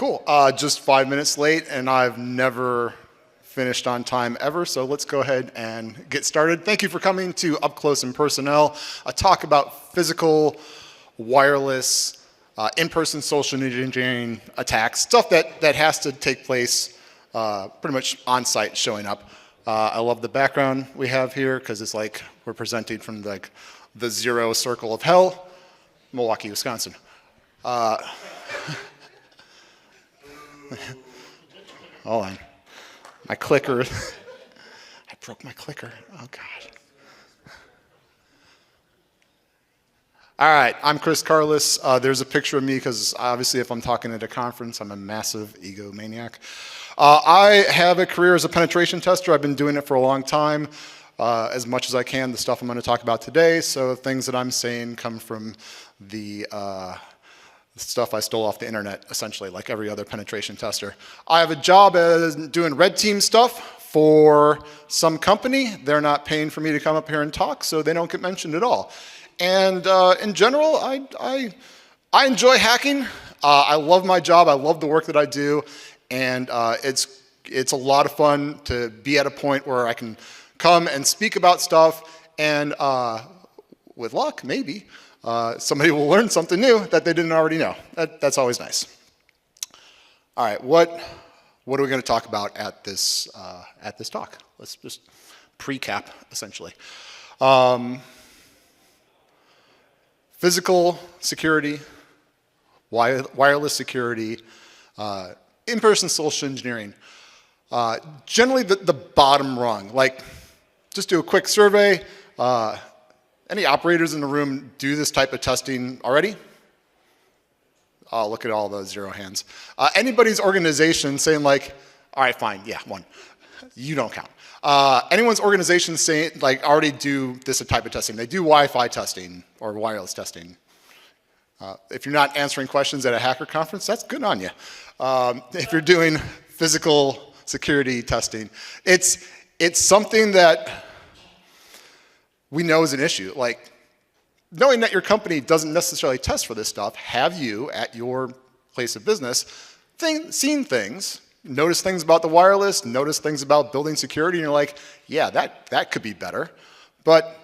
Cool. Just 5 minutes late, and I've never finished on time ever, so let's go ahead and get started. Thank you for coming to Up Close and Personnel, a talk about physical, wireless, in-person social engineering attacks, stuff that has to take place pretty much on-site showing up. I love the background we have here because it's like we're presenting from like the zero circle of hell, Milwaukee, Wisconsin. Hold on. My clicker. I broke my clicker. Oh, God. All right. I'm Chris Carlis. There's a picture of me because obviously if I'm talking at a conference, I'm a massive egomaniac. I have a career as a penetration tester. I've been doing it for a long time, as much as I can, the stuff I'm going to talk about today. So things that I'm saying come from the stuff I stole off the internet, essentially, like every other penetration tester. I have a job as doing red team stuff for some company. They're not paying for me to come up here and talk, so they don't get mentioned at all. And in general, I enjoy hacking. I love my job. I love the work that I do. And it's a lot of fun to be at a point where I can come and speak about stuff and with luck, maybe, somebody will learn something new that they didn't already know. That's always nice. All right, what are we going to talk about at this talk? Let's just pre-cap, essentially. Physical security, wireless security, in-person social engineering. Generally the bottom rung. Like, just do a quick survey. Any operators in the room do this type of testing already? Oh, look at all those zero hands. Anybody's organization saying like, all right, fine, yeah, one. You don't count. Anyone's organization saying like already do this type of testing. They do Wi-Fi testing or wireless testing. If you're not answering questions at a hacker conference, that's good on you. If you're doing physical security testing, it's something that we know is an issue. Like, knowing that your company doesn't necessarily test for this stuff, have you at your place of business seen things, noticed things about the wireless, noticed things about building security, and you're like, yeah, that could be better. But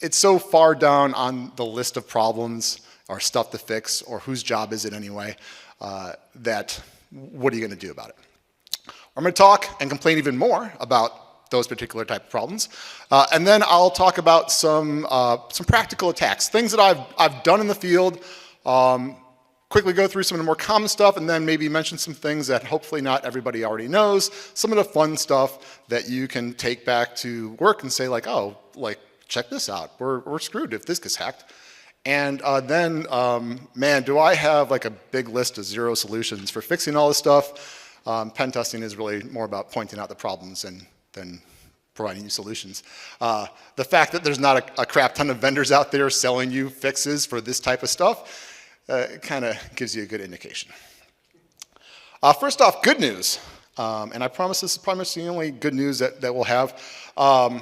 it's so far down on the list of problems or stuff to fix, or whose job is it anyway, that what are you going to do about it? I'm going to talk and complain even more about those particular type of problems, and then I'll talk about some practical attacks, things that I've done in the field. Quickly go through some of the more common stuff, and then maybe mention some things that hopefully not everybody already knows. Some of the fun stuff that you can take back to work and say like, oh, like check this out. We're screwed if this gets hacked. And then, man, do I have like a big list of zero solutions for fixing all this stuff. Pen testing is really more about pointing out the problems than providing you solutions. The fact that there's not a crap ton of vendors out there selling you fixes for this type of stuff kind of gives you a good indication. First off, good news. And I promise this is pretty much the only good news that we'll have. All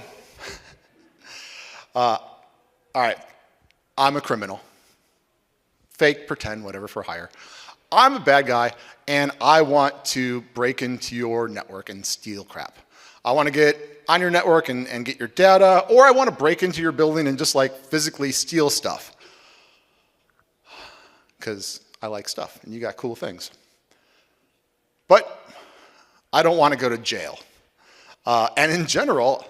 right. I'm a criminal. Fake, pretend, whatever for hire. I'm a bad guy, and I want to break into your network and steal crap. I want to get on your network and get your data, or I want to break into your building and just like physically steal stuff. Because I like stuff, and you got cool things. But I don't want to go to jail. And in general,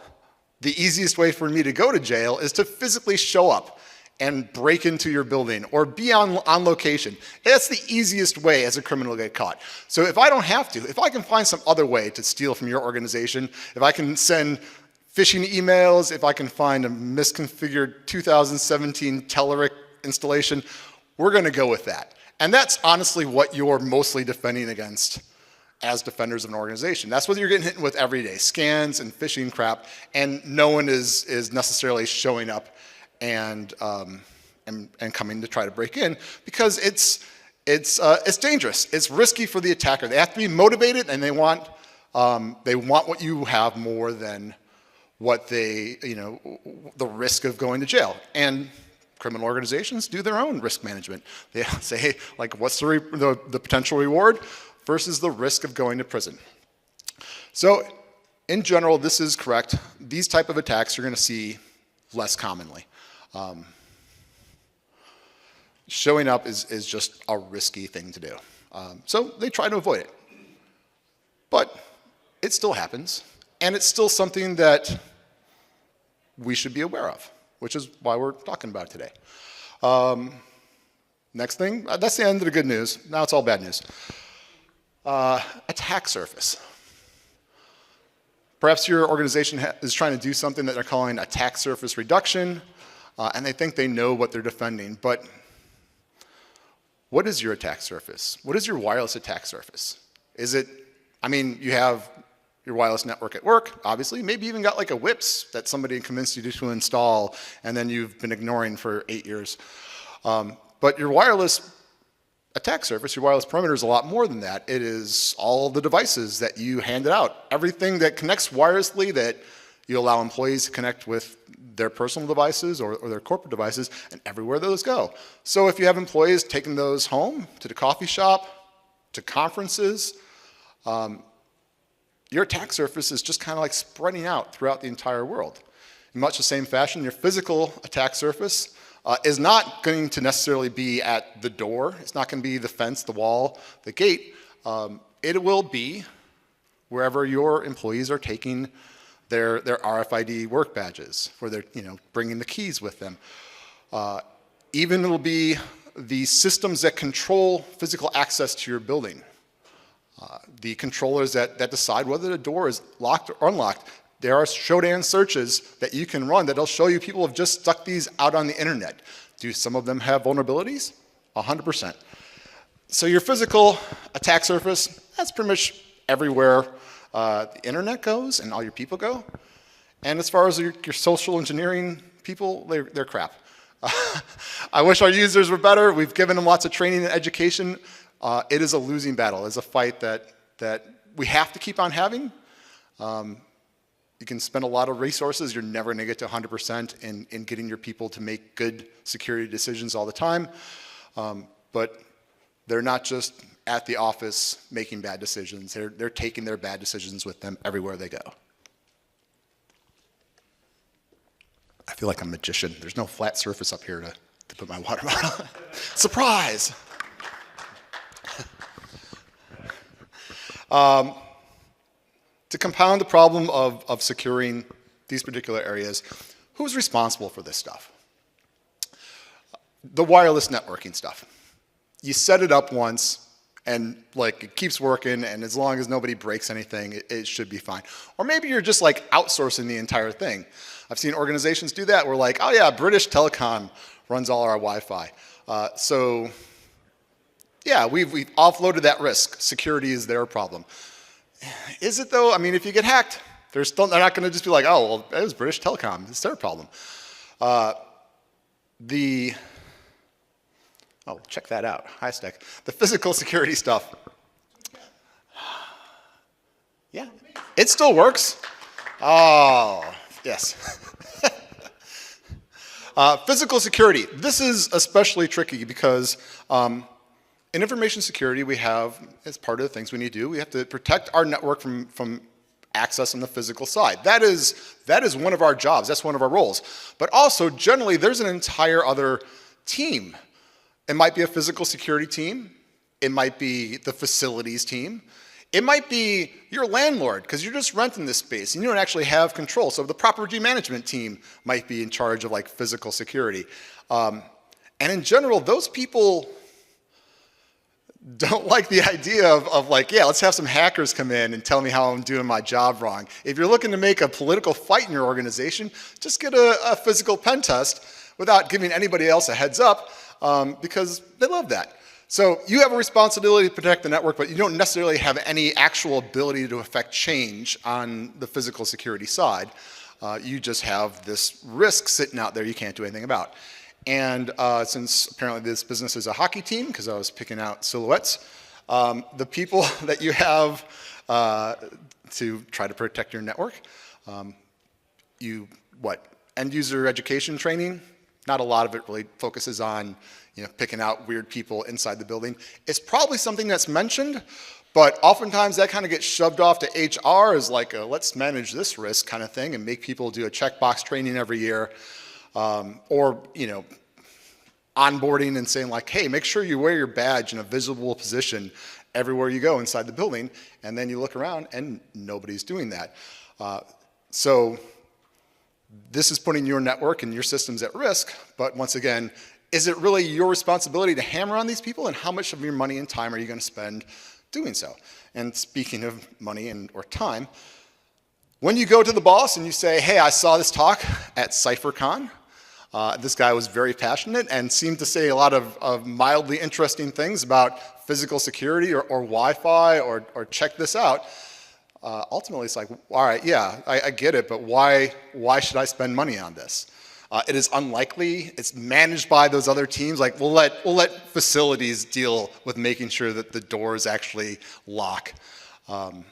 the easiest way for me to go to jail is to physically show up and break into your building or be on location. That's the easiest way as a criminal to get caught. So if I don't have to, if I can find some other way to steal from your organization, if I can send phishing emails, if I can find a misconfigured 2017 Telerik installation, we're going to go with that. And that's honestly what you're mostly defending against as defenders of an organization. That's what you're getting hit with every day, scans and phishing crap, and no one is necessarily showing up and coming to try to break in because it's dangerous. It's risky for the attacker. They have to be motivated, and they want what you have more than what the risk of going to jail. And criminal organizations do their own risk management. They say, hey, like, what's the potential reward versus the risk of going to prison? So in general, this is correct. These type of attacks you're going to see less commonly. Showing up is just a risky thing to do. So they try to avoid it. But it still happens, and it's still something that we should be aware of, which is why we're talking about it today. Next thing, that's the end of the good news. Now it's all bad news. Attack surface. Perhaps your organization is trying to do something that they're calling attack surface reduction, and they think they know what they're defending, but what is your attack surface? What is your wireless attack surface? Is it, I mean, you have your wireless network at work, obviously. Maybe you even got like a WIPS that somebody convinced you to install, and then you've been ignoring for 8 years. But your wireless attack surface, your wireless perimeter is a lot more than that. It is all the devices that you handed out. Everything that connects wirelessly that you allow employees to connect with their personal devices or their corporate devices, and everywhere those go. So if you have employees taking those home to the coffee shop, to conferences, your attack surface is just kind of like spreading out throughout the entire world. In much the same fashion, your physical attack surface is not going to necessarily be at the door. It's not going to be the fence, the wall, the gate. It will be wherever your employees are taking their RFID work badges, where they're bringing the keys with them. Even it'll be the systems that control physical access to your building. The controllers that decide whether the door is locked or unlocked. There are Shodan searches that you can run that'll show you people have just stuck these out on the internet. Do some of them have vulnerabilities? 100%. So your physical attack surface, that's pretty much everywhere the internet goes and all your people go. And as far as your social engineering people, they're crap. I wish our users were better. We've given them lots of training and education. It is a losing battle. It's a fight that we have to keep on having. You can spend a lot of resources. You're never going to get to 100% in getting your people to make good security decisions all the time. But they're not just at the office making bad decisions. They're taking their bad decisions with them everywhere they go. I feel like I'm a magician. There's no flat surface up here to put my water bottle. Surprise! To compound the problem of securing these particular areas, who's responsible for this stuff? The wireless networking stuff. You set it up once, and like it keeps working, and as long as nobody breaks anything, it should be fine. Or maybe you're just like outsourcing the entire thing. I've seen organizations do that. We're like, oh yeah, British Telecom runs all our Wi-Fi. So yeah, we've offloaded that risk. Security is their problem. Is it though? I mean, if you get hacked, they're not going to just be like, oh, well, it was British Telecom. It's their problem. Oh, check that out. HiStack. The physical security stuff. Yeah, it still works. Oh, yes. Physical security. This is especially tricky because in information security, we have, as part of the things we need to do, we have to protect our network from access on the physical side. That is one of our jobs. That's one of our roles. But also, generally, there's an entire other team. It might be a physical security team. It might be the facilities team. It might be your landlord, because you're just renting this space and you don't actually have control. So the property management team might be in charge of like physical security. And in general, those people don't like the idea of like, yeah, let's have some hackers come in and tell me how I'm doing my job wrong. If you're looking to make a political fight in your organization, just get a physical pen test without giving anybody else a heads up, because they love that. So you have a responsibility to protect the network, but you don't necessarily have any actual ability to affect change on the physical security side. You just have this risk sitting out there you can't do anything about. And since apparently this business is a hockey team, because I was picking out silhouettes, the people that you have to try to protect your network, end user education training, Not a lot of it really focuses on picking out weird people inside the building. It's probably something that's mentioned, but oftentimes that kind of gets shoved off to HR as like a let's manage this risk kind of thing and make people do a checkbox training every year, or onboarding and saying like, hey, make sure you wear your badge in a visible position everywhere you go inside the building, and then you look around and nobody's doing that. So this is putting your network and your systems at risk, but once again, is it really your responsibility to hammer on these people, and how much of your money and time are you going to spend doing so? And speaking of money or time, when you go to the boss and you say, hey, I saw this talk at CypherCon, this guy was very passionate and seemed to say a lot of mildly interesting things about physical security or Wi-Fi or check this out. Ultimately, it's like, all right, yeah, I get it, but why should I spend money on this? It is unlikely. It's managed by those other teams. Like we'll let facilities deal with making sure that the doors actually lock. And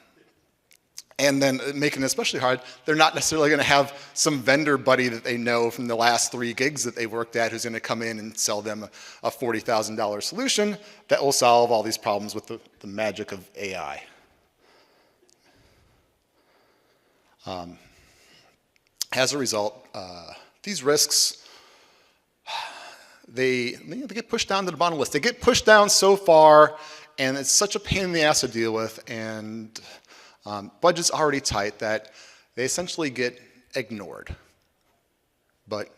then making it especially hard, they're not necessarily going to have some vendor buddy that they know from the last 3 gigs that they worked at who's going to come in and sell them a $40,000 solution that will solve all these problems with the magic of AI. As a result, these risks, they get pushed down to the bottom list. They get pushed down so far, and it's such a pain in the ass to deal with, and budget's already tight that they essentially get ignored. But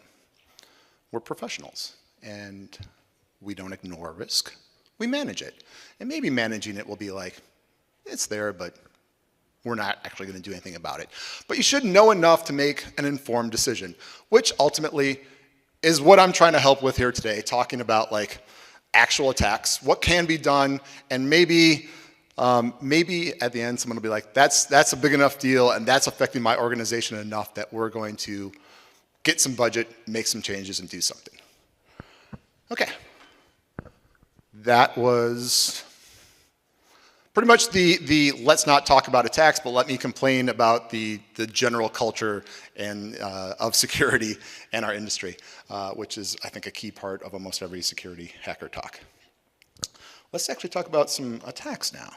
we're professionals, and we don't ignore risk. We manage it. And maybe managing it will be like, it's there, but we're not actually going to do anything about it. But you should know enough to make an informed decision, which ultimately is what I'm trying to help with here today, talking about like actual attacks, what can be done, and maybe at the end someone will be like, that's a big enough deal and that's affecting my organization enough that we're going to get some budget, make some changes, and do something. Okay. That was pretty much the let's not talk about attacks, but let me complain about the general culture and of security in our industry, which is, I think, a key part of almost every security hacker talk. Let's actually talk about some attacks now.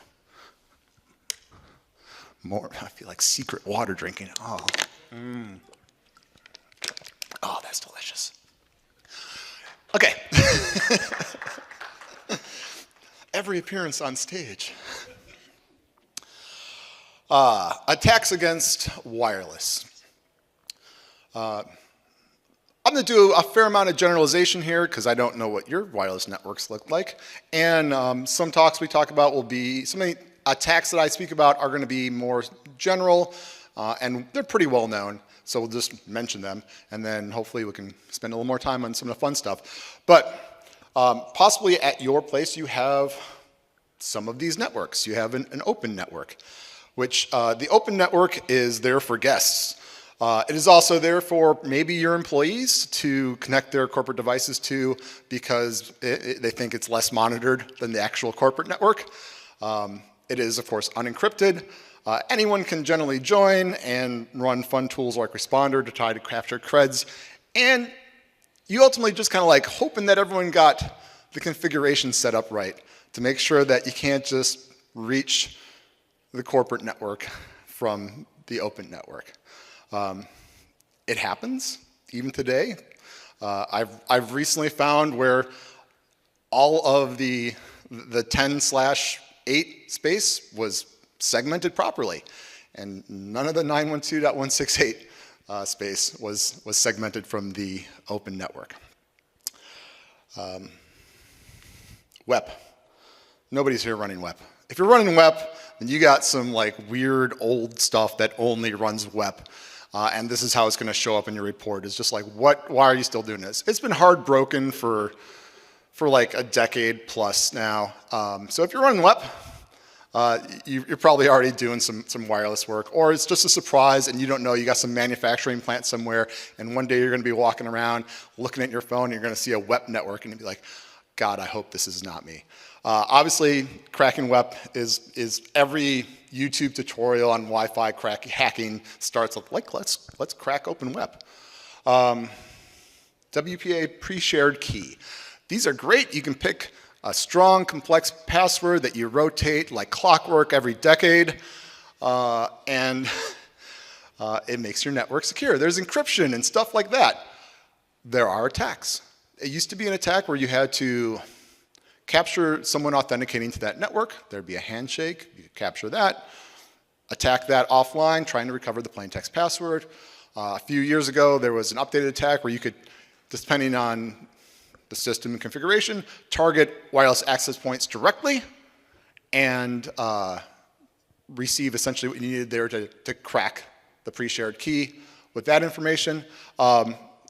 I feel like secret water drinking. Oh, oh, that's delicious. Okay. Every appearance on stage. Attacks against wireless. I'm going to do a fair amount of generalization here because I don't know what your wireless networks look like. And some talks we talk about will be, some of the attacks that I speak about are going to be more general, and they're pretty well known. So we'll just mention them, and then hopefully we can spend a little more time on some of the fun stuff. But possibly at your place you have some of these networks. You have an open network, which the open network is there for guests. It is also there for maybe your employees to connect their corporate devices to because they think it's less monitored than the actual corporate network. It is, of course, unencrypted. Anyone can generally join and run fun tools like Responder to try to capture creds. And you ultimately just kind of like hoping that everyone got the configuration set up right to make sure that you can't just reach the corporate network from the open network. It happens, even today. I've recently found where all of the 10/8 space was segmented properly, and none of the 912.168 space was segmented from the open network. WEP. Nobody's here running WEP. If you're running WEP, then you got some like weird old stuff that only runs WEP. And this is how it's going to show up in your report. It's just like, why are you still doing this? It's been hard broken for like a decade plus now. So if you're running WEP, you're probably already doing some wireless work, or it's just a surprise and you don't know, you got some manufacturing plant somewhere, and one day you're going to be walking around looking at your phone and you're going to see a WEP network and you'll be like, God, I hope this is not me. Obviously, cracking WEP is every YouTube tutorial on Wi-Fi hacking starts with like, let's crack open WEP. WPA pre-shared key. These are great. You can pick a strong, complex password that you rotate like clockwork every decade, and it makes your network secure. There's encryption and stuff like that. There are attacks. It used to be an attack where you had to capture someone authenticating to that network. There'd be a handshake. You could capture that, attack that offline, trying to recover the plain text password. A few years ago, there was an updated attack where you could, depending on the system and configuration, target wireless access points directly and receive essentially what you needed there to crack the pre-shared key with that information.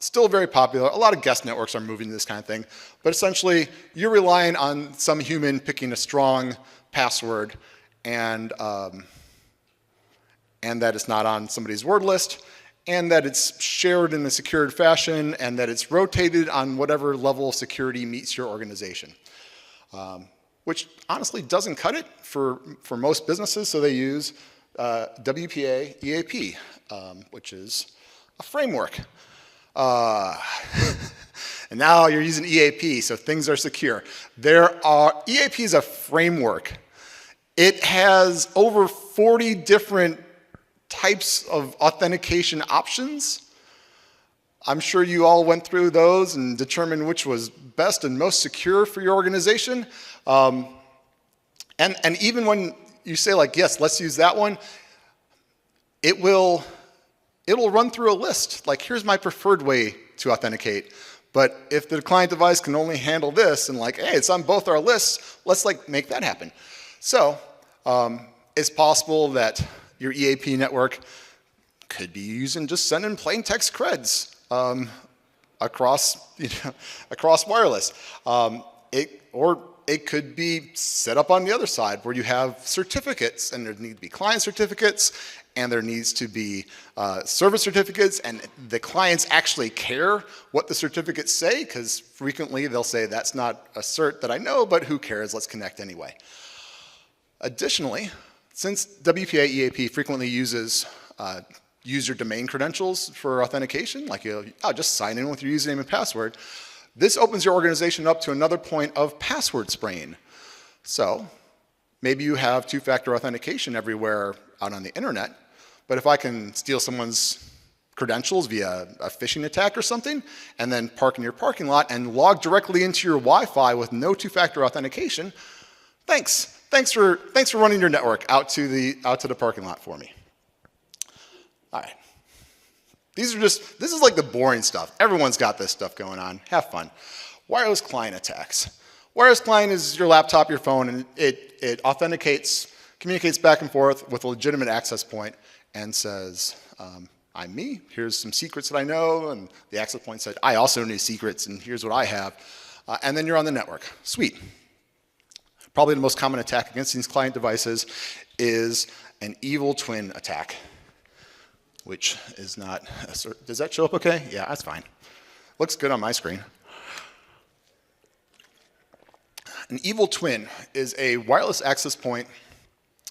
Still very popular. A lot of guest networks are moving to this kind of thing. But essentially, you're relying on some human picking a strong password and that it's not on somebody's word list, and that it's shared in a secured fashion, and that it's rotated on whatever level of security meets your organization. Which honestly doesn't cut it for most businesses, so they use WPA EAP, which is a framework. And now you're using EAP, so things are secure. EAP is a framework. It has over 40 different types of authentication options. I'm sure you all went through those and determined which was best and most secure for your organization. And even when you say like, yes, let's use that one, it'll run through a list. Like, here's my preferred way to authenticate. But if the client device can only handle this and like, hey, it's on both our lists, let's like make that happen. So it's possible that your EAP network could be using just sending plain text creds across wireless. Or it could be set up on the other side where you have certificates, and there need to be client certificates, and there needs to be service certificates, and the clients actually care what the certificates say, because frequently they'll say, that's not a cert that I know, but who cares, let's connect anyway. Additionally, since WPA EAP frequently uses user domain credentials for authentication, like I'll just sign in with your username and password, this opens your organization up to another point of password spraying. So maybe you have two-factor authentication everywhere out on the internet, but if I can steal someone's credentials via a phishing attack or something, and then park in your parking lot and log directly into your Wi-Fi with no two-factor authentication, thanks. Thanks for running your network out to the parking lot for me. All right. This is like the boring stuff. Everyone's got this stuff going on. Have fun. Wireless client attacks. Wireless client is your laptop, your phone, and it authenticates, communicates back and forth with a legitimate access point and says, I'm me, here's some secrets that I know, and the access point said, I also know secrets, and here's what I have. And then you're on the network. Sweet. Probably the most common attack against these client devices is an evil twin attack, which is not, does that show up okay? Yeah, that's fine. Looks good on my screen. An evil twin is a wireless access point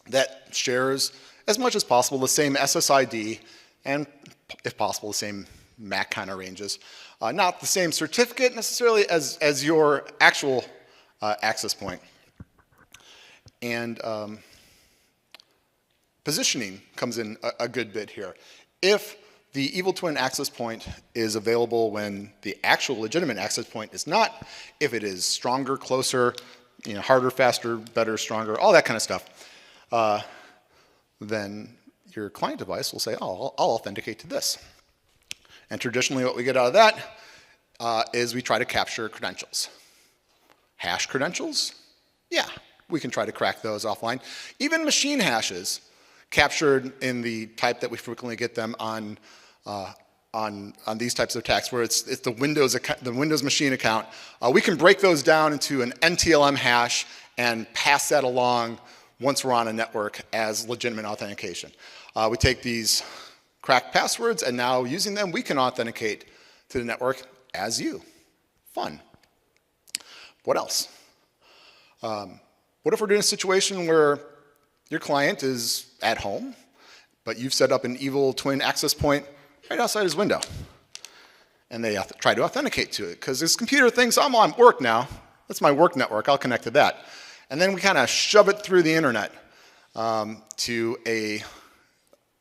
that shares, as much as possible, the same SSID and, if possible, the same MAC kind of ranges. Not the same certificate necessarily as your actual access point. And positioning comes in a good bit here. If the evil twin access point is available when the actual legitimate access point is not, if it is stronger, closer, harder, faster, better, stronger, all that kind of stuff, then your client device will say, oh, I'll authenticate to this. And traditionally what we get out of that is we try to capture credentials. Hash credentials? Yeah, we can try to crack those offline. Even machine hashes captured in the type that we frequently get them on these types of attacks, where it's the Windows machine account. We can break those down into an NTLM hash and pass that along once we're on a network as legitimate authentication. We take these cracked passwords, and now using them, we can authenticate to the network as you. Fun. What else? What if we're doing a situation where your client is at home, but you've set up an evil twin access point right outside his window? and they try to authenticate to it because this computer thinks I'm on work now. That's my work network. I'll connect to that. And then we kind of shove it through the internet to a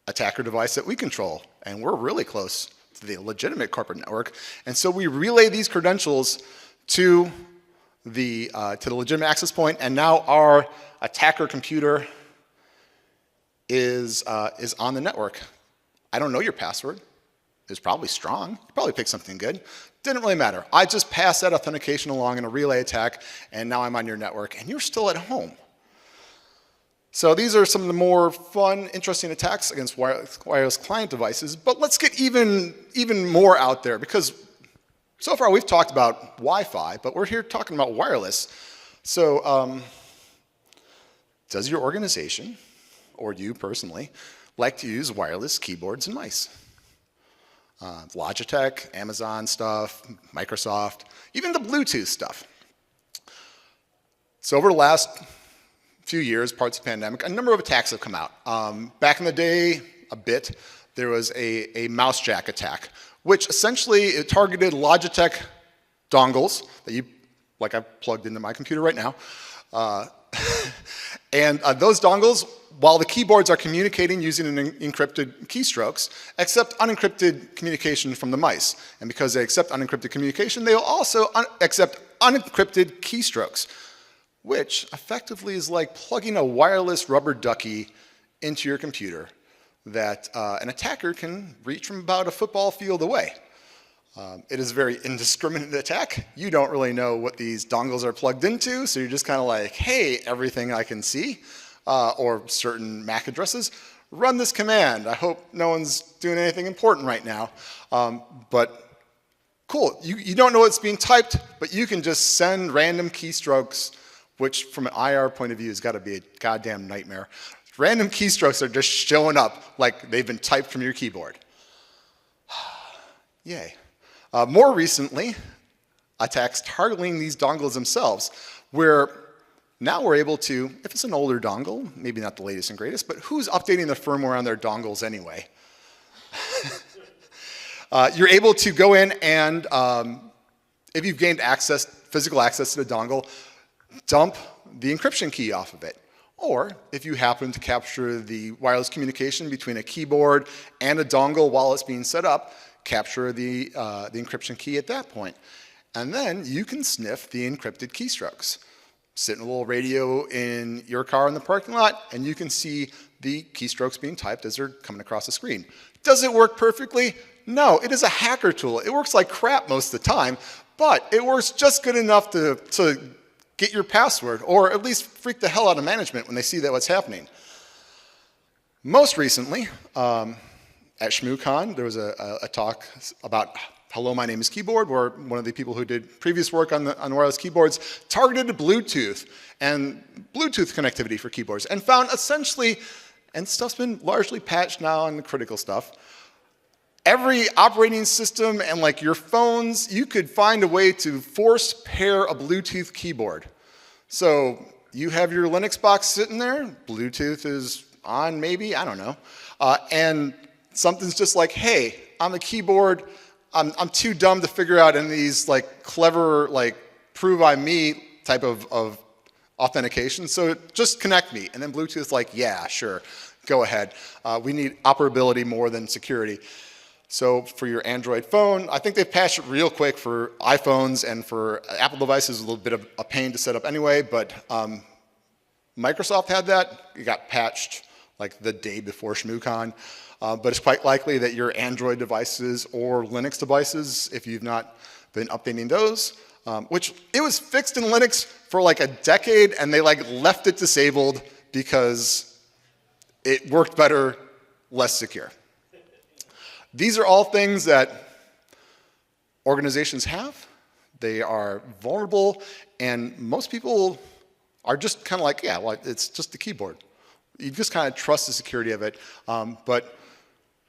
attacker device that we control, and we're really close to the legitimate corporate network. And so we relay these credentials to the legitimate access point, and now our attacker computer is on the network. I don't know your password. It's probably strong. You probably picked something good. Didn't really matter. I just passed that authentication along in a relay attack, and now I'm on your network, and you're still at home. So these are some of the more fun, interesting attacks against wireless client devices, but let's get even more out there, because so far we've talked about Wi-Fi, but we're here talking about wireless. So does your organization, or you personally, like to use wireless keyboards and mice? Logitech, Amazon stuff, Microsoft, even the Bluetooth stuff. So over the last few years, parts of the pandemic, a number of attacks have come out. Back in the day, there was a mouse jack attack, which essentially it targeted Logitech dongles that like I've plugged into my computer right now. And those dongles, while the keyboards are communicating using encrypted keystrokes, accept unencrypted communication from the mice. And because they accept unencrypted communication, they will also accept unencrypted keystrokes, which effectively is like plugging a wireless rubber ducky into your computer that an attacker can reach from about a football field away. It is a very indiscriminate attack. You don't really know what these dongles are plugged into, so you're just kind of like, hey, everything I can see, or certain MAC addresses, run this command. I hope no one's doing anything important right now. But cool, you don't know what's being typed, but you can just send random keystrokes, which from an IR point of view has got to be a goddamn nightmare. Random keystrokes are just showing up like they've been typed from your keyboard. Yay. More recently, attacks targeting these dongles themselves, where now we're able to, if it's an older dongle, maybe not the latest and greatest, but who's updating the firmware on their dongles anyway? You're able to go in and, if you've gained access, physical access to the dongle, dump the encryption key off of it. Or if you happen to capture the wireless communication between a keyboard and a dongle while it's being set up, capture the encryption key at that point. And then you can sniff the encrypted keystrokes. Sit in a little radio in your car in the parking lot, and you can see the keystrokes being typed as they're coming across the screen. Does it work perfectly? No, it is a hacker tool. It works like crap most of the time, but it works just good enough to get your password, or at least freak the hell out of management when they see that what's happening. Most recently, at HushCon, there was a talk about Hello, my name is Keyboard, where one of the people who did previous work on wireless keyboards targeted Bluetooth and Bluetooth connectivity for keyboards and found essentially, and stuff's been largely patched now on the critical stuff, every operating system and like your phones, you could find a way to force pair a Bluetooth keyboard. So you have your Linux box sitting there, Bluetooth is on maybe, I don't know, and something's just like, hey, on the keyboard, I'm too dumb to figure out any of these like clever like prove I'm me type of authentication, so just connect me. And then Bluetooth's like, yeah, sure, go ahead. We need operability more than security. So for your Android phone, I think they've patched it real quick for iPhones, and for Apple devices, a little bit of a pain to set up anyway, but Microsoft had that. It got patched like the day before HushCon. But it's quite likely that your Android devices or Linux devices, if you've not been updating those, which it was fixed in Linux for like a decade, and they like left it disabled because it worked better, less secure. These are all things that organizations have. They are vulnerable, and most people are just kind of like, yeah, well, it's just the keyboard. You just kind of trust the security of it, but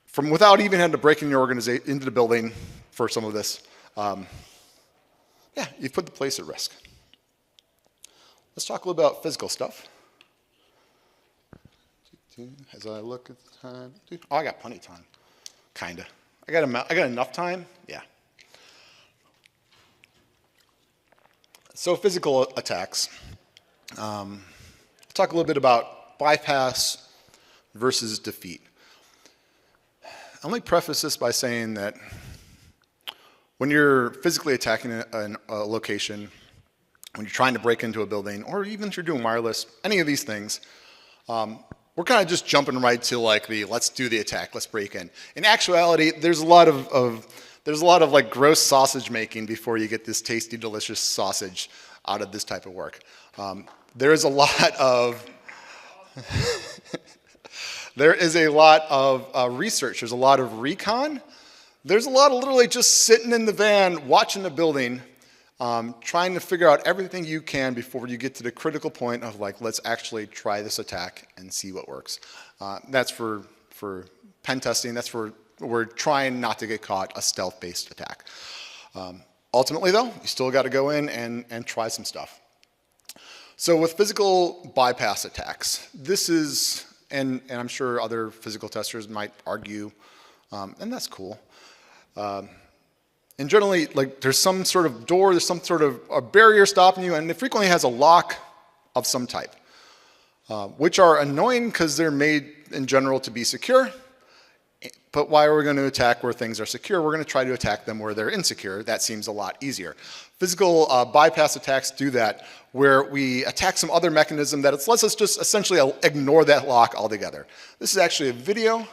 from without even having to break in your organization into the building for some of this, yeah, you've put the place at risk. Let's talk a little about physical stuff. As I look at the time, oh, I got plenty of time, kinda. I got enough time, yeah. So physical attacks. Talk a little bit about bypass versus defeat. Let me preface this by saying that when you're physically attacking a location, when you're trying to break into a building, or even if you're doing wireless, any of these things, we're kind of just jumping right to like the let's do the attack, let's break in. In actuality, there's a lot of like gross sausage making before you get this tasty, delicious sausage out of this type of work. There is a lot of research. There's a lot of recon. There's a lot of literally just sitting in the van, watching the building, trying to figure out everything you can before you get to the critical point of like, let's actually try this attack and see what works. That's for pen testing. That's for we're trying not to get caught, a stealth-based attack. Ultimately, though, you still got to go in and try some stuff. So with physical bypass attacks, this is, and I'm sure other physical testers might argue, and that's cool. And generally, like there's some sort of door, there's some sort of a barrier stopping you, and it frequently has a lock of some type, which are annoying because they're made in general to be secure. But why are we going to attack where things are secure? We're going to try to attack them where they're insecure. That seems a lot easier. Physical bypass attacks do that, where we attack some other mechanism that lets us just essentially ignore that lock altogether. This is actually a video,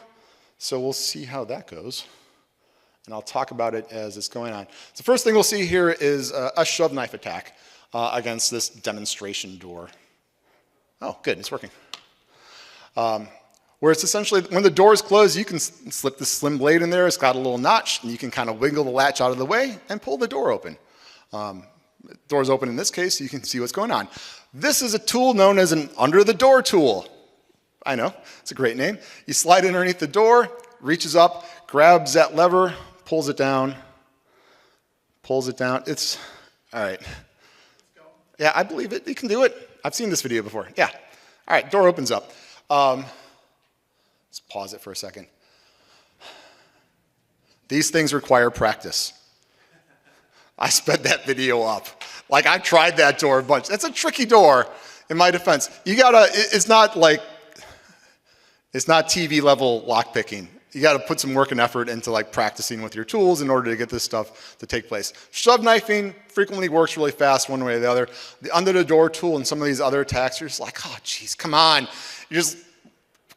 so we'll see how that goes. And I'll talk about it as it's going on. So the first thing we'll see here is a shove knife attack against this demonstration door. Oh, good, it's working. Where it's essentially, when the door is closed, you can slip this slim blade in there. It's got a little notch, and you can kind of wiggle the latch out of the way and pull the door open. Door's open in this case, so you can see what's going on. This is a tool known as an under-the-door tool. I know, it's a great name. You slide underneath the door, reaches up, grabs that lever, pulls it down. It's, all right. Yeah, I believe it. You can do it. I've seen this video before. Yeah. All right, door opens up. Let's pause it for a second. These things require practice. I sped that video up. Like I tried that door a bunch. It's a tricky door, in my defense. You gotta, it's not TV level lock picking. You gotta put some work and effort into like practicing with your tools in order to get this stuff to take place. Shove knifing frequently works really fast one way or the other. The under the door tool and some of these other attacks, you're just like, oh geez, come on. You're just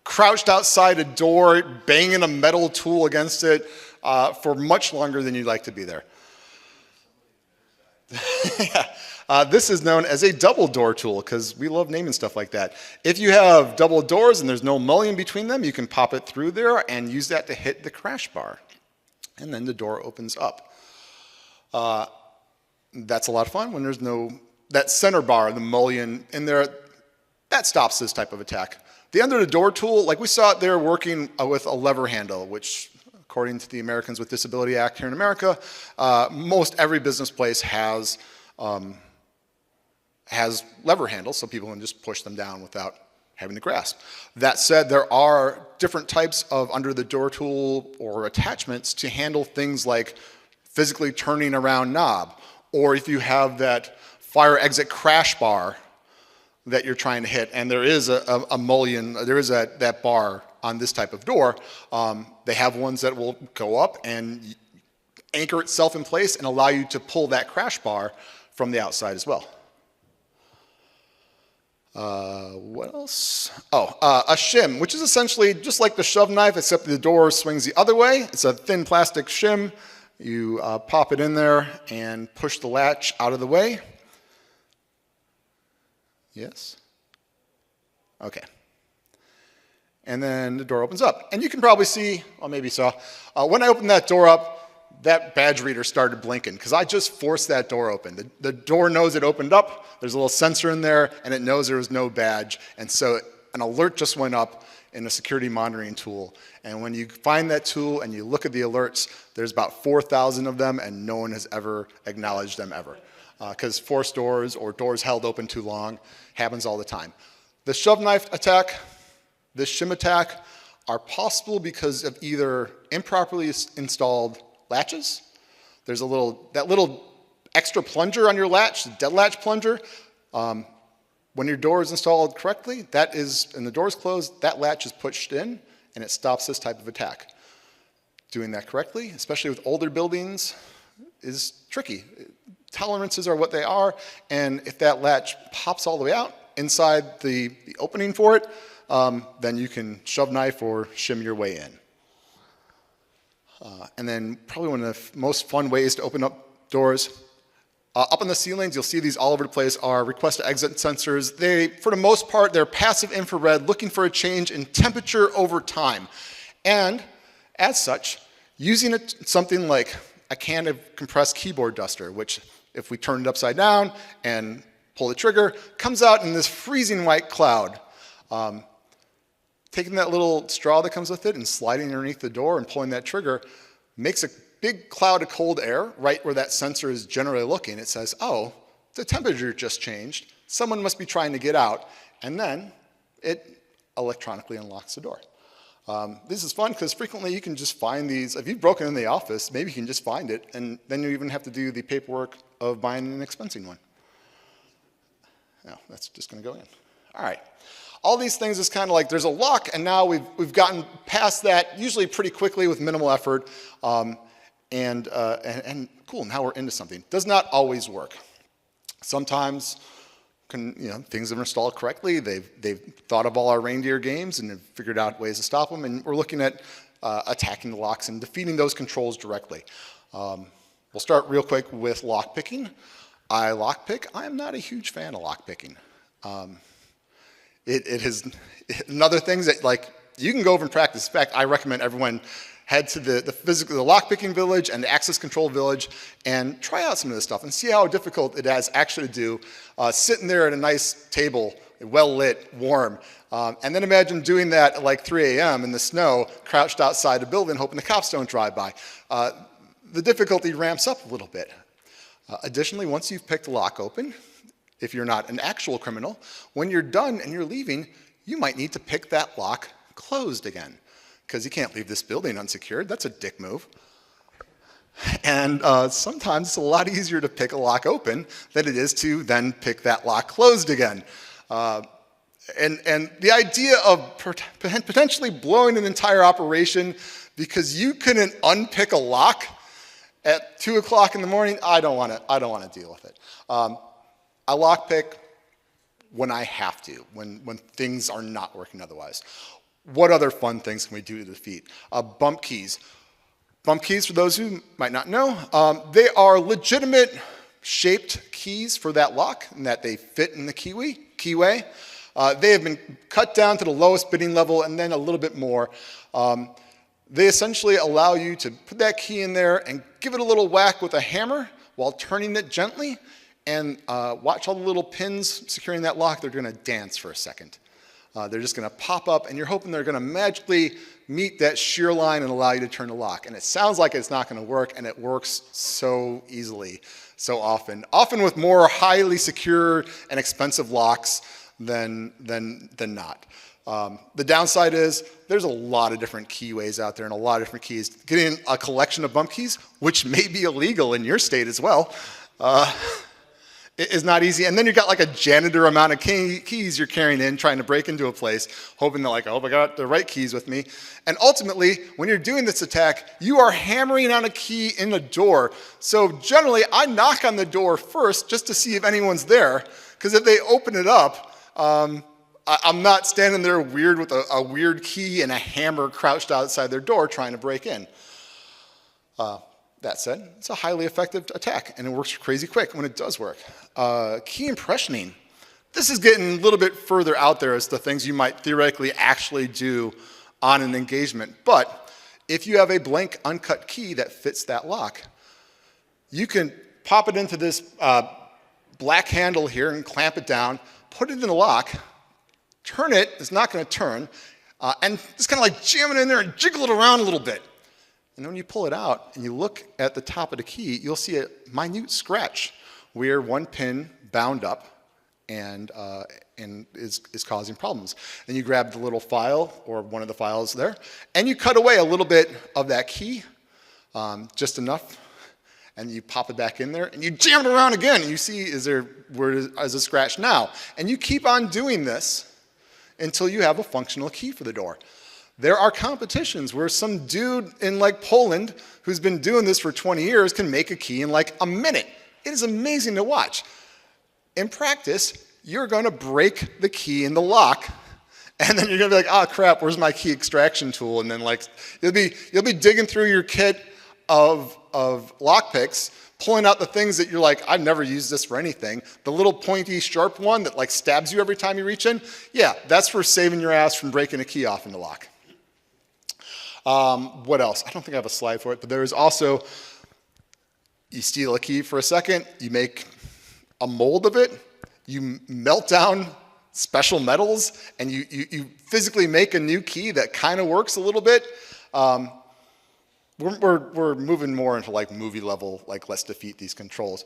crouched outside a door, banging a metal tool against it for much longer than you'd like to be there. Yeah. This is known as a double door tool because we love naming stuff like that. If you have double doors and there's no mullion between them, you can pop it through there and use that to hit the crash bar. And then the door opens up. That's a lot of fun when there's that center bar, the mullion in there, that stops this type of attack. The under the door tool, like we saw it there working with a lever handle, which according to the Americans with Disability Act here in America, most every business place has lever handles, so people can just push them down without having to grasp. That said, there are different types of under the door tool or attachments to handle things like physically turning around knob, or if you have that fire exit crash bar that you're trying to hit, and there is a mullion, there is that bar on this type of door. They have ones that will go up and anchor itself in place and allow you to pull that crash bar from the outside as well. What else? Oh, a shim, which is essentially just like the shove knife, except the door swings the other way. It's a thin plastic shim. You pop it in there and push the latch out of the way. Yes? Okay. And then the door opens up. And you can probably see, well maybe you saw, when I opened that door up, that badge reader started blinking because I just forced that door open. The door knows it opened up, there's a little sensor in there, and it knows there was no badge. And so an alert just went up in a security monitoring tool. And when you find that tool and you look at the alerts, there's about 4,000 of them and no one has ever acknowledged them ever. Because forced doors or doors held open too long happens all the time. The shove knife attack, this shim attack, are possible because of either improperly installed latches. There's that little extra plunger on your latch, the dead latch plunger. When your door is installed correctly, and the door is closed, that latch is pushed in, and it stops this type of attack. Doing that correctly, especially with older buildings, is tricky. Tolerances are what they are, and if that latch pops all the way out inside the opening for it, then you can shove knife or shim your way in. And then probably one of the most fun ways to open up doors, up on the ceilings, you'll see these all over the place, are request to exit sensors. They, for the most part, they're passive infrared, looking for a change in temperature over time. And as such, using something like a can of compressed keyboard duster, which if we turn it upside down and pull the trigger, comes out in this freezing white cloud. Taking that little straw that comes with it and sliding underneath the door and pulling that trigger makes a big cloud of cold air right where that sensor is generally looking. It says, oh, the temperature just changed. Someone must be trying to get out. And then it electronically unlocks the door. This is fun because frequently you can just find these. If you've broken in the office, maybe you can just find it, and then you even have to do the paperwork of buying an expensing one. Now, that's just going to go in. All right. All these things is kind of like there's a lock, and now we've gotten past that usually pretty quickly with minimal effort. And cool, now we're into something. Does not always work. Sometimes things are installed correctly. They've thought of all our reindeer games and have figured out ways to stop them, and we're looking at attacking the locks and defeating those controls directly. We'll start real quick with lock picking. I lockpick. I am not a huge fan of lockpicking. It is another thing that you can go over and practice. In fact, I recommend everyone head to the lockpicking village and the access control village and try out some of this stuff and see how difficult it is actually to do. Sitting there at a nice table, well lit, warm, and then imagine doing that at like 3 a.m. in the snow, crouched outside a building, hoping the cops don't drive by. The difficulty ramps up a little bit. Additionally, once you've picked the lock open, if you're not an actual criminal, when you're done and you're leaving, you might need to pick that lock closed again, because you can't leave this building unsecured. That's a dick move. And sometimes it's a lot easier to pick a lock open than it is to then pick that lock closed again. And the idea of potentially blowing an entire operation because you couldn't unpick a lock at 2 o'clock in the morning, I don't want to deal with it. I lockpick when I have to, when things are not working otherwise. What other fun things can we do to defeat? Bump keys. Bump keys, for those who might not know, they are legitimate shaped keys for that lock, and that they fit in the keyway. They have been cut down to the lowest bidding level and then a little bit more. They essentially allow you to put that key in there and give it a little whack with a hammer while turning it gently, and watch all the little pins securing that lock. They're going to dance for a second. They're just going to pop up, and you're hoping they're going to magically meet that shear line and allow you to turn the lock. And it sounds like it's not going to work, and it works so easily, so often. Often with more highly secure and expensive locks than not. The downside is there's a lot of different keyways out there and a lot of different keys. Getting a collection of bump keys, which may be illegal in your state as well, is not easy. And then you've got like a janitor amount of keys you're carrying in, trying to break into a place, hoping that I hope I got the right keys with me. And ultimately, when you're doing this attack, you are hammering on a key in the door. So generally, I knock on the door first just to see if anyone's there, because if they open it up, I'm not standing there weird with a weird key and a hammer crouched outside their door trying to break in. That said, it's a highly effective attack, and it works crazy quick when it does work. Key impressioning. This is getting a little bit further out there as the things you might theoretically actually do on an engagement. But if you have a blank, uncut key that fits that lock, you can pop it into this black handle here and clamp it down, put it in the lock, turn it, it's not going to turn, and just kind of like jam it in there and jiggle it around a little bit. And when you pull it out and you look at the top of the key, you'll see a minute scratch where one pin bound up and is causing problems. And you grab the little file or one of the files there, and you cut away a little bit of that key, just enough. And you pop it back in there, and you jam it around again, and you see, where is a scratch now? And you keep on doing this until you have a functional key for the door. There are competitions where some dude in like Poland who's been doing this for 20 years can make a key in like a minute. It is amazing to watch. In practice, you're going to break the key in the lock, and then you're going to be like, oh crap, where's my key extraction tool? And then like you'll be digging through your kit of lockpicks, pulling out the things that you're like, I've never used this for anything. The little pointy, sharp one that like stabs you every time you reach in, yeah, that's for saving your ass from breaking a key off in the lock. What else? I don't think I have a slide for it, but there is also, you steal a key for a second, you make a mold of it, you melt down special metals, and you physically make a new key that kind of works a little bit. We're moving more into like movie level, like let's defeat these controls.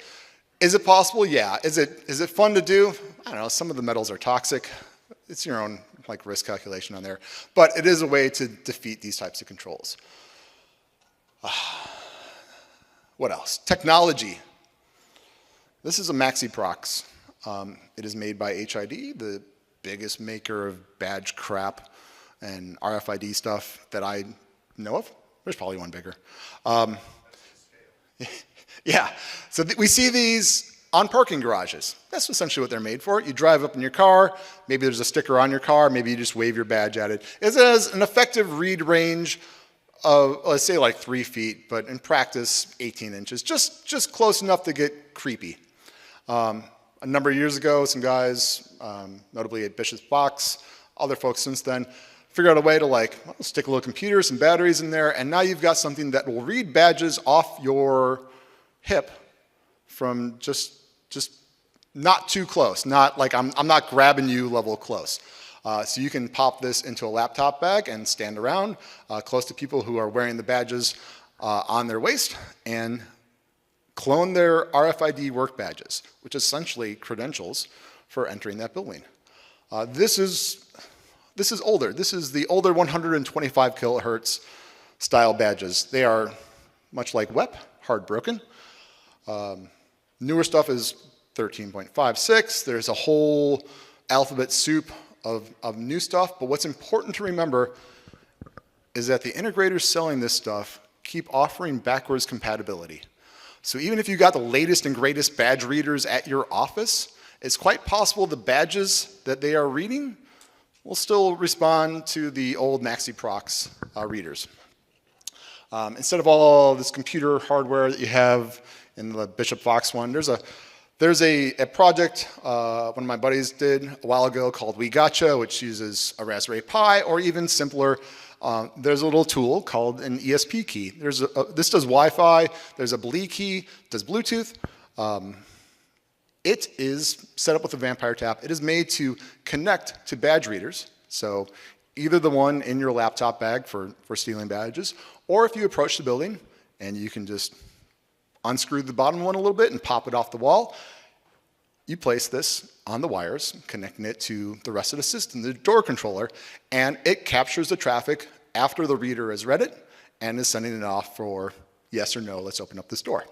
Is it possible? Yeah. Is it fun to do? I don't know. Some of the metals are toxic. It's your own like risk calculation on there, but it is a way to defeat these types of controls. What else? Technology. This is a MaxiProx. It is made by HID, the biggest maker of badge crap and RFID stuff that I know of. There's probably one bigger. Yeah, so we see these on parking garages. That's essentially what they're made for. You drive up in your car, maybe there's a sticker on your car, maybe you just wave your badge at it. It has an effective read range of, let's say like 3 feet, but in practice, 18 inches. Just close enough to get creepy. A number of years ago, some guys, notably at Bishop's Box, other folks since then, figure out a way to like stick a little computer, some batteries in there, and now you've got something that will read badges off your hip from just not too close, not like I'm not grabbing you level close. So you can pop this into a laptop bag and stand around close to people who are wearing the badges on their waist and clone their RFID work badges, which is essentially credentials for entering that building. This is older. This is the older 125 kilohertz style badges. They are much like WEP, hard broken. Newer stuff is 13.56. There's a whole alphabet soup of new stuff, but what's important to remember is that the integrators selling this stuff keep offering backwards compatibility. So even if you got the latest and greatest badge readers at your office, it's quite possible the badges that they are reading will still respond to the old MaxiProx readers. Instead of all this computer hardware that you have in the Bishop Fox one, there's a project one of my buddies did a while ago called We Gotcha, which uses a Raspberry Pi, or even simpler, there's a little tool called an ESP key. This does Wi-Fi, there's a BLE key, does Bluetooth. It is set up with a Vampire Tap. It is made to connect to badge readers. So either the one in your laptop bag for stealing badges, or if you approach the building and you can just unscrew the bottom one a little bit and pop it off the wall, you place this on the wires, connecting it to the rest of the system, the door controller, and it captures the traffic after the reader has read it and is sending it off for yes or no, let's open up this door.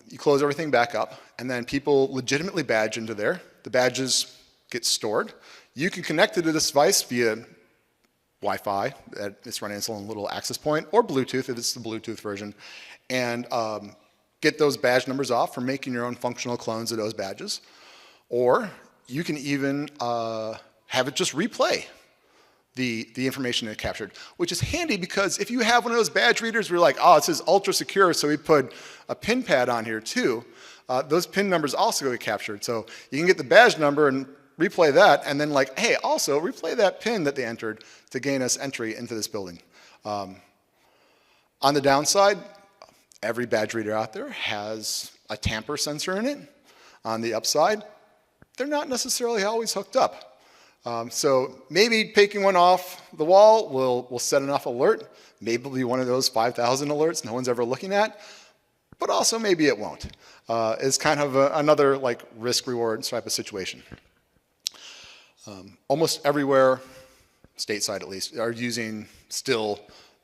You close everything back up, and then people legitimately badge into there. The badges get stored. You can connect it to this device via Wi-Fi, that it's running its own little access point, or Bluetooth if it's the Bluetooth version, and get those badge numbers off for making your own functional clones of those badges. Or you can even have it just replay the information it captured, which is handy because if you have one of those badge readers where you're like, oh, it says ultra secure, so we put a pin pad on here too, those pin numbers also get captured. So you can get the badge number and replay that, and then like, hey, also replay that pin that they entered to gain us entry into this building. On the downside, every badge reader out there has a tamper sensor in it. On the upside, they're not necessarily always hooked up. So maybe taking one off the wall will set enough alert. Maybe it'll be one of those 5,000 alerts no one's ever looking at, but also maybe it won't. It's kind of another like risk-reward type of situation. Almost everywhere, stateside at least, are using still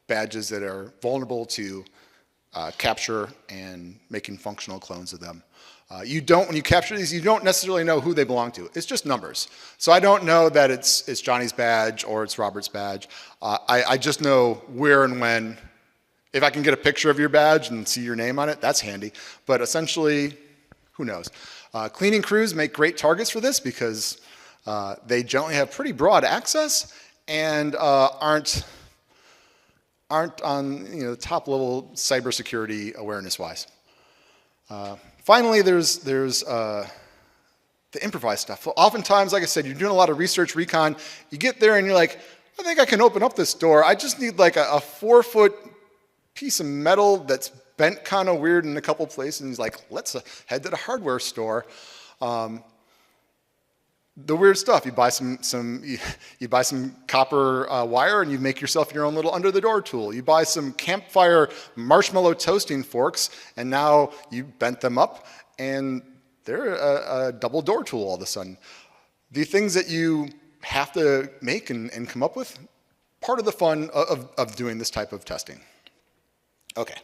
badges that are vulnerable to capture and making functional clones of them. When you capture these, you don't necessarily know who they belong to. It's just numbers. So I don't know that it's Johnny's badge or it's Robert's badge. I just know where and when. If I can get a picture of your badge and see your name on it, that's handy. But essentially, who knows? Cleaning crews make great targets for this because they generally have pretty broad access and aren't on the top level cybersecurity awareness-wise. Finally, there's the improvised stuff. Oftentimes, like I said, you're doing a lot of research recon. You get there and you're like, I think I can open up this door. I just need like a 4-foot piece of metal that's bent kind of weird in a couple places. And he's like, let's head to the hardware store. The weird stuff. You buy some copper wire and you make yourself your own little under the door tool. You buy some campfire marshmallow toasting forks and now you bent them up and they're a double door tool all of a sudden. The things that you have to make and come up with, part of the fun of doing this type of testing. Okay.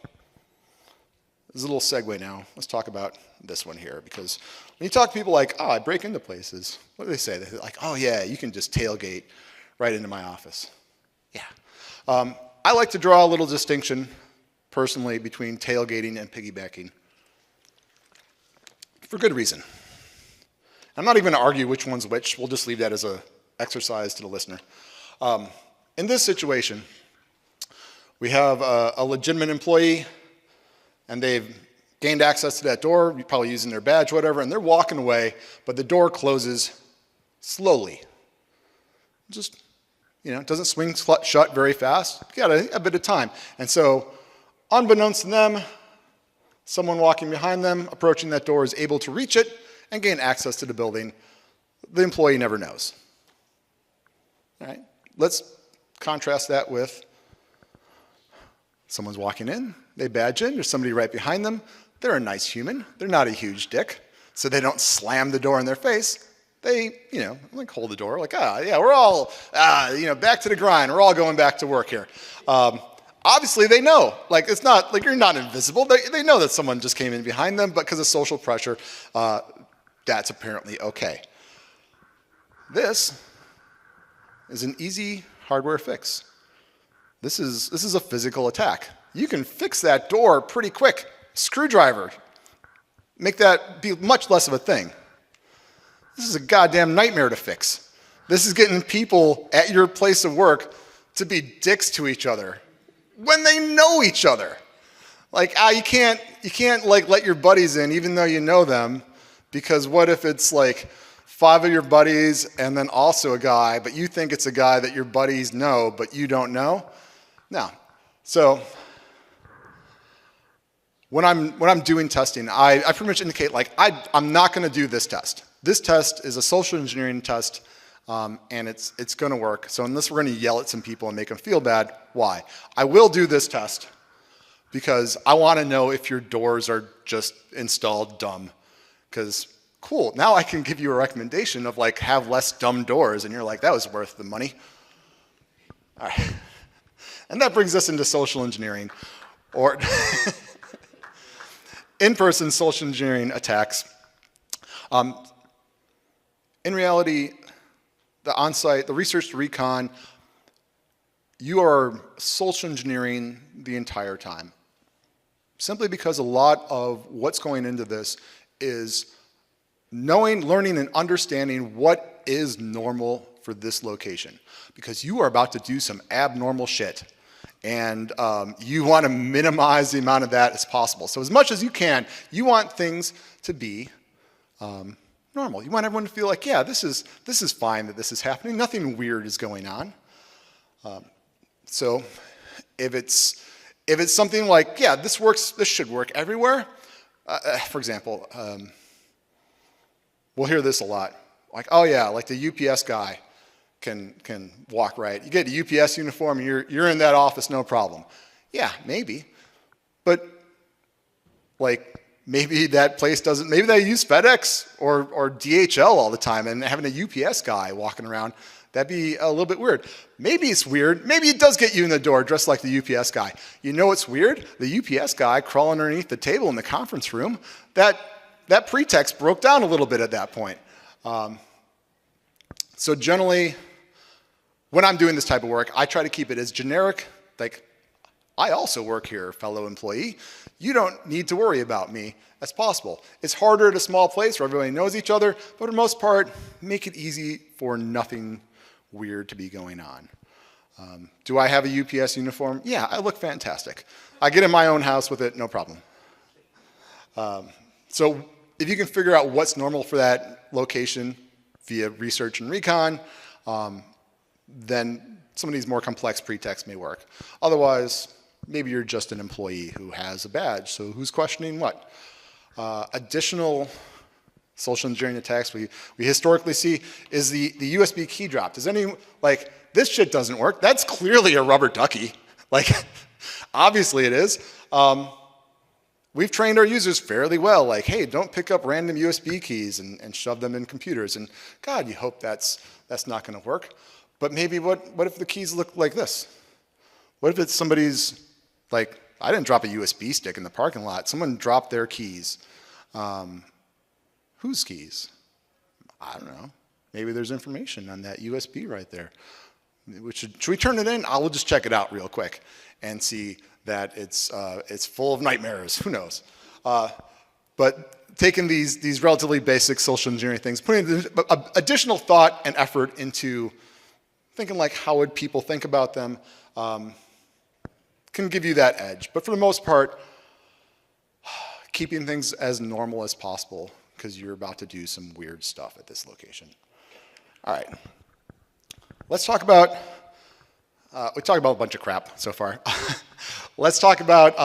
There's a little segue now. Let's talk about this one here, because when you talk to people like, oh, I break into places, what do they say? They're like, oh yeah, you can just tailgate right into my office. Yeah. I like to draw a little distinction, personally, between tailgating and piggybacking. For good reason. I'm not even going to argue which one's which. We'll just leave that as an exercise to the listener. In this situation, we have a legitimate employee, and they've gained access to that door, probably using their badge, whatever, and they're walking away, but the door closes slowly. Just, it doesn't swing shut very fast. You got a bit of time. And so, unbeknownst to them, someone walking behind them, approaching that door, is able to reach it and gain access to the building. The employee never knows. All right? Let's contrast that with someone's walking in, they badge in, there's somebody right behind them. They're a nice human. They're not a huge dick. So they don't slam the door in their face. They, like hold the door, like, yeah, we're all, back to the grind. We're all going back to work here. Obviously, they know. Like, it's not, like, you're not invisible. They know that someone just came in behind them, but because of social pressure, that's apparently okay. This is an easy hardware fix. This is a physical attack. You can fix that door pretty quick. Screwdriver. Make that be much less of a thing. This is a goddamn nightmare to fix. This is getting people at your place of work to be dicks to each other when they know each other. Like, you can't like let your buddies in even though you know them, because what if it's like 5 of your buddies and then also a guy, but you think it's a guy that your buddies know, but you don't know? No. So when I'm doing testing, I pretty much indicate, like, I'm not going to do this test. This test is a social engineering test, and it's going to work. So unless we're going to yell at some people and make them feel bad, why? I will do this test because I want to know if your doors are just installed dumb. Because, cool, now I can give you a recommendation of, like, have less dumb doors, and you're like, that was worth the money. All right. And that brings us into social engineering, or in-person social engineering attacks. In reality, the onsite, the research to recon, you are social engineering the entire time. Simply because a lot of what's going into this is knowing, learning, and understanding what is normal for this location. Because you are about to do some abnormal shit. And you want to minimize the amount of that as possible. So as much as you can, you want things to be normal. You want everyone to feel like, yeah, this is fine that this is happening. Nothing weird is going on. So if it's something like, yeah, this works, this should work everywhere. For example, we'll hear this a lot. Like, oh yeah, like the UPS guy can walk right. You get a UPS uniform and you're in that office, no problem. Yeah, maybe. But like maybe that place doesn't, maybe they use FedEx or DHL all the time, and having a UPS guy walking around, that'd be a little bit weird. Maybe it's weird. Maybe it does get you in the door dressed like the UPS guy. You know what's weird? The UPS guy crawling underneath the table in the conference room, that pretext broke down a little bit at that point. So generally, when I'm doing this type of work, I try to keep it as generic, like, I also work here, fellow employee. You don't need to worry about me as possible. It's harder at a small place where everybody knows each other, but for the most part, make it easy for nothing weird to be going on. Do I have a UPS uniform? Yeah, I look fantastic. I get in my own house with it, no problem. So if you can figure out what's normal for that location via research and recon, then some of these more complex pretexts may work. Otherwise, maybe you're just an employee who has a badge, so who's questioning what? Additional social engineering attacks we historically see is the USB key drop. Does any, like, this shit doesn't work. That's clearly a rubber ducky. Like, obviously it is. We've trained our users fairly well, like, hey, don't pick up random USB keys and shove them in computers. And God, you hope that's not gonna work. But maybe what if the keys look like this? What if it's somebody's, like, I didn't drop a USB stick in the parking lot. Someone dropped their keys. Whose keys? I don't know. Maybe there's information on that USB right there. Should we turn it in? I'll just check it out real quick and see that it's full of nightmares. Who knows? But taking these relatively basic social engineering things, putting additional thought and effort into thinking like how would people think about them, can give you that edge. But for the most part, keeping things as normal as possible because you're about to do some weird stuff at this location. All right. Let's talk about, we talked about a bunch of crap so far. Let's talk about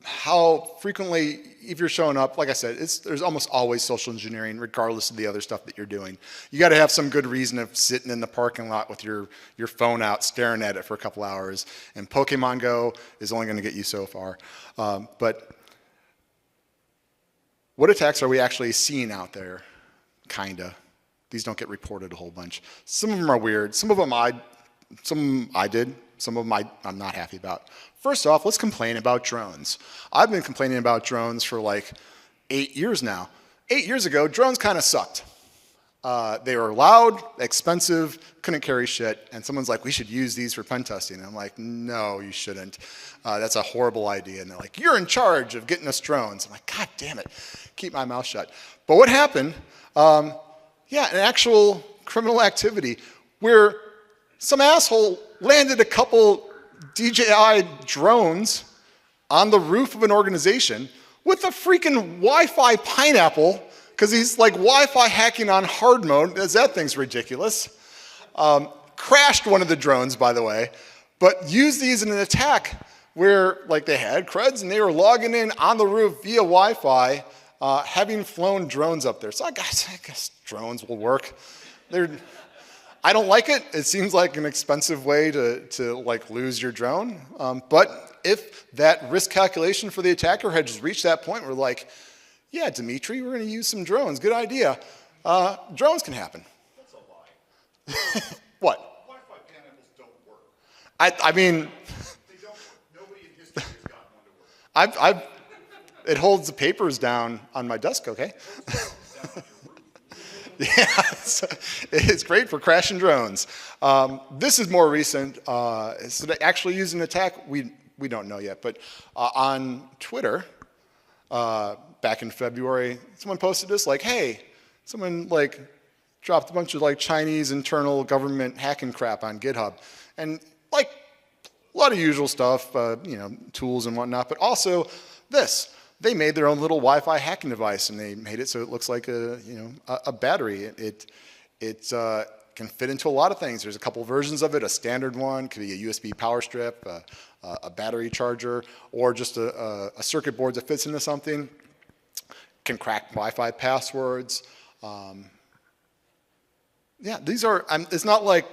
how frequently, if you're showing up, like I said, there's almost always social engineering regardless of the other stuff that you're doing. You got to have some good reason of sitting in the parking lot with your phone out staring at it for a couple hours, and Pokemon Go is only going to get you so far. But what attacks are we actually seeing out there? Kinda. These don't get reported a whole bunch. Some of them are weird. Some of them I did. Some of them I'm not happy about. First off, let's complain about drones. I've been complaining about drones for like 8 years now. 8 years ago, drones kind of sucked. They were loud, expensive, couldn't carry shit, and someone's like, we should use these for pen testing. And I'm like, no, you shouldn't. That's a horrible idea. And they're like, you're in charge of getting us drones. I'm like, God damn it, keep my mouth shut. But what happened, yeah, an actual criminal activity where some asshole landed a couple DJI drones on the roof of an organization with a freaking Wi-Fi pineapple, because he's like Wi-Fi hacking on hard mode, as that thing's ridiculous. Crashed one of the drones, by the way, but used these in an attack where like they had creds and they were logging in on the roof via Wi-Fi, having flown drones up there. So I guess drones will work. I don't like it. It seems like an expensive way to like lose your drone. But if that risk calculation for the attacker had just reached that point where like, yeah, Dimitri, we're going to use some drones. Good idea. Drones can happen. That's a lie. What? Wi-Fi pineapples don't work. I mean, They don't work. Nobody in history has gotten one to work. it holds the papers down on my desk, okay? Yeah, it's great for crashing drones. This is more recent. So they actually use an attack, we don't know yet, but on Twitter, back in February, someone posted this like, hey, someone like dropped a bunch of like Chinese internal government hacking crap on GitHub. And like a lot of usual stuff, you know, tools and whatnot, but also this. They made their own little Wi-Fi hacking device, and they made it so it looks like a battery. It can fit into a lot of things. There's a couple versions of it. A standard one could be a USB power strip, a battery charger, or just a circuit board that fits into something. Can crack Wi-Fi passwords. Yeah, these are. It's not like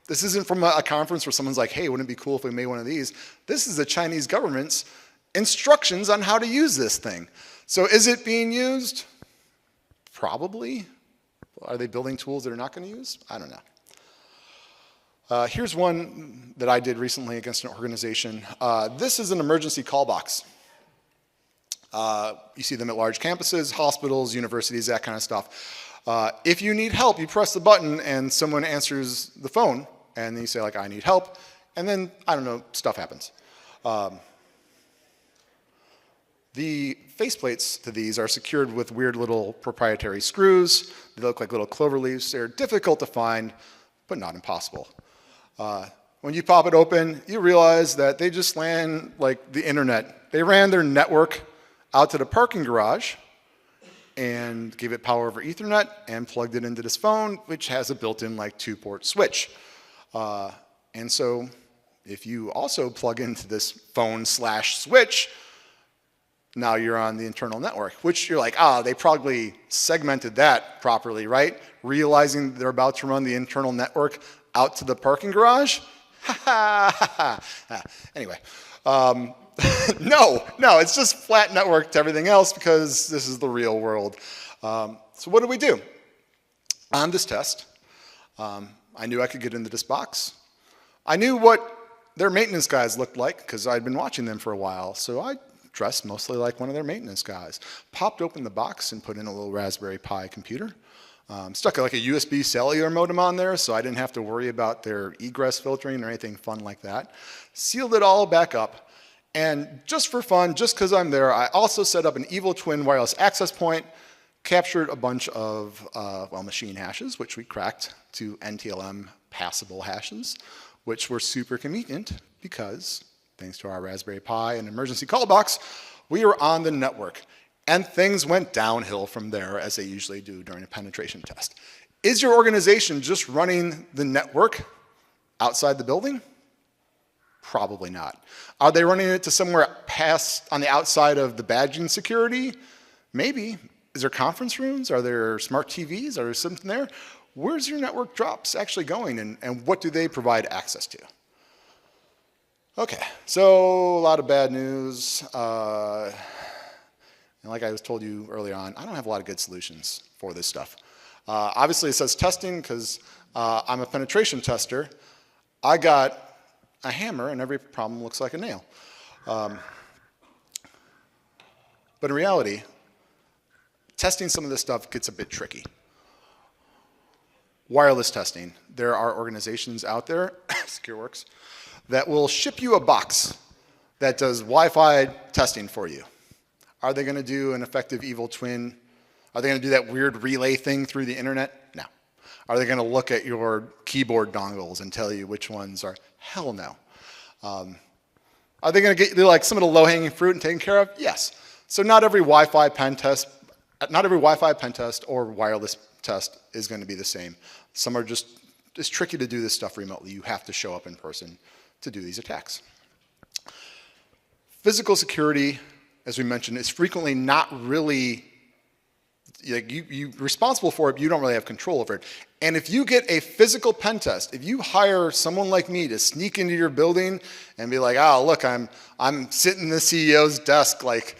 this isn't from a conference where someone's like, "Hey, wouldn't it be cool if we made one of these?" This is the Chinese government's instructions on how to use this thing. So is it being used? Probably. Are they building tools that are not going to use? I don't know. Here's one that I did recently against an organization. This is an emergency call box. You see them at large campuses, hospitals, universities, that kind of stuff. If you need help, you press the button and someone answers the phone, and then you say, like, I need help, and then, I don't know, stuff happens. The faceplates to these are secured with weird little proprietary screws. They look like little clover leaves. They're difficult to find, but not impossible. When you pop it open, you realize that they just ran like the internet. They ran their network out to the parking garage and gave it power over Ethernet and plugged it into this phone, which has a built-in like 2-port switch. And so if you also plug into this phone/switch, now you're on the internal network, which you're like, they probably segmented that properly, right? Realizing they're about to run the internal network out to the parking garage? Anyway, no, it's just flat network to everything else because this is the real world. So what do? On this test, I knew I could get into this box. I knew what their maintenance guys looked like because I'd been watching them for a while, so I dressed mostly like one of their maintenance guys. Popped open the box and put in a little Raspberry Pi computer. Stuck like a USB cellular modem on there, so I didn't have to worry about their egress filtering or anything fun like that. Sealed it all back up, and just for fun, just because I'm there, I also set up an evil twin wireless access point, captured a bunch of machine hashes, which we cracked to NTLM passable hashes, which were super convenient because, thanks to our Raspberry Pi and emergency call box, we were on the network. And things went downhill from there, as they usually do during a penetration test. Is your organization just running the network outside the building? Probably not. Are they running it to somewhere past on the outside of the badging security? Maybe. Is there conference rooms? Are there smart TVs? Are there something there? Where's your network drops actually going, and what do they provide access to? Okay, so a lot of bad news. And like I told you earlier on, I don't have a lot of good solutions for this stuff. Obviously, it says testing because I'm a penetration tester. I got a hammer, and every problem looks like a nail. But in reality, testing some of this stuff gets a bit tricky. Wireless testing. There are organizations out there, SecureWorks, that will ship you a box that does Wi-Fi testing for you. Are they going to do an effective evil twin? Are they going to do that weird relay thing through the internet? No. Are they going to look at your keyboard dongles and tell you which ones are? Hell no. Are they going to get like some of the low-hanging fruit and taken care of? Yes. So not every Wi-Fi pen test or wireless test is going to be the same. Some are just, it's tricky to do this stuff remotely. You have to show up in person to do these attacks. Physical security, as we mentioned, is frequently not really, like you're responsible for it, but you don't really have control over it. And if you get a physical pen test, if you hire someone like me to sneak into your building and be like, look, I'm sitting in the CEO's desk, like,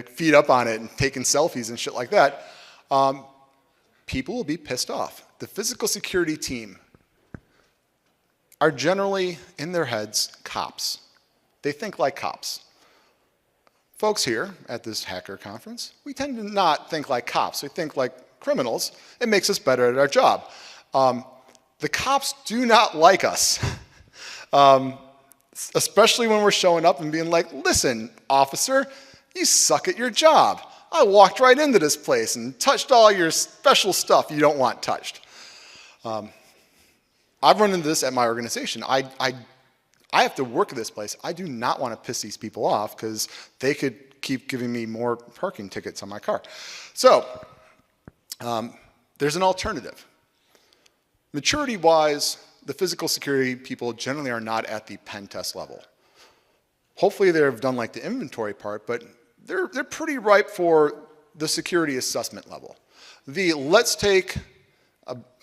feet up on it and taking selfies and shit like that, people will be pissed off. The physical security team are generally, in their heads, cops. They think like cops. Folks here at this hacker conference, we tend to not think like cops. We think like criminals. It makes us better at our job. The cops do not like us, especially when we're showing up and being like, listen, officer, you suck at your job. I walked right into this place and touched all your special stuff you don't want touched. I've run into this at my organization. I have to work at this place. I do not want to piss these people off because they could keep giving me more parking tickets on my car. So there's an alternative. Maturity-wise, the physical security people generally are not at the pen test level. Hopefully they've done like the inventory part, but they're pretty ripe for the security assessment level. Let's take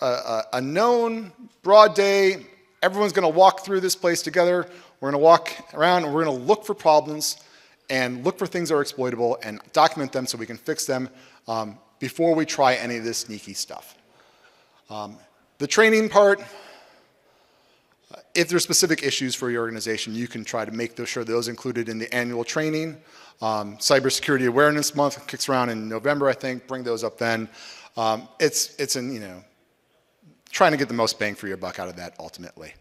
a known broad day, everyone's going to walk through this place together. We're going to walk around and we're going to look for problems. and look for things that are exploitable and document them so we can fix them before we try any of this sneaky stuff. The training part, if there's specific issues for your organization, you can try to make sure those included in the annual training. Cybersecurity Awareness Month kicks around in November, I think. Bring those up then. It's trying to get the most bang for your buck out of that ultimately.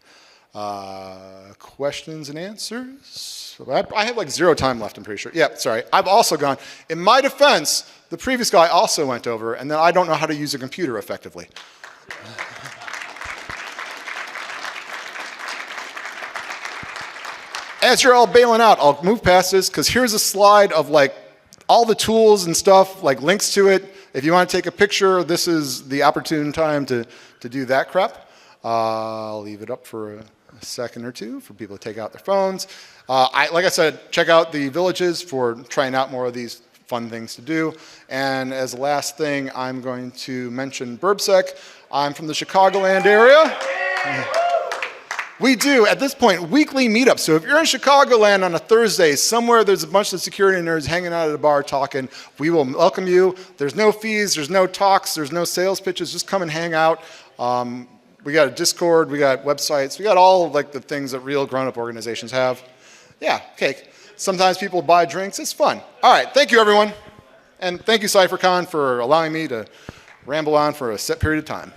Questions and answers? I have like 0 time left, I'm pretty sure. Yeah, sorry. I've also gone. In my defense, the previous guy also went over, and then I don't know how to use a computer effectively. As you're all bailing out, I'll move past this because here's a slide of like all the tools and stuff, like links to it. If you want to take a picture, this is the opportune time to do that crap. I'll leave it up for a second or two for people to take out their phones. Like I said, check out the villages for trying out more of these fun things to do. And as the last thing, I'm going to mention BurbSec. I'm from the Chicagoland area. We do, at this point, weekly meetups. So if you're in Chicagoland on a Thursday, somewhere there's a bunch of security nerds hanging out at a bar talking, we will welcome you. There's no fees, there's no talks, there's no sales pitches, just come and hang out. We got a Discord, we got websites, we got all of like the things that real grown-up organizations have. Yeah, cake. Sometimes people buy drinks, it's fun. All right, thank you everyone. And thank you CypherCon for allowing me to ramble on for a set period of time.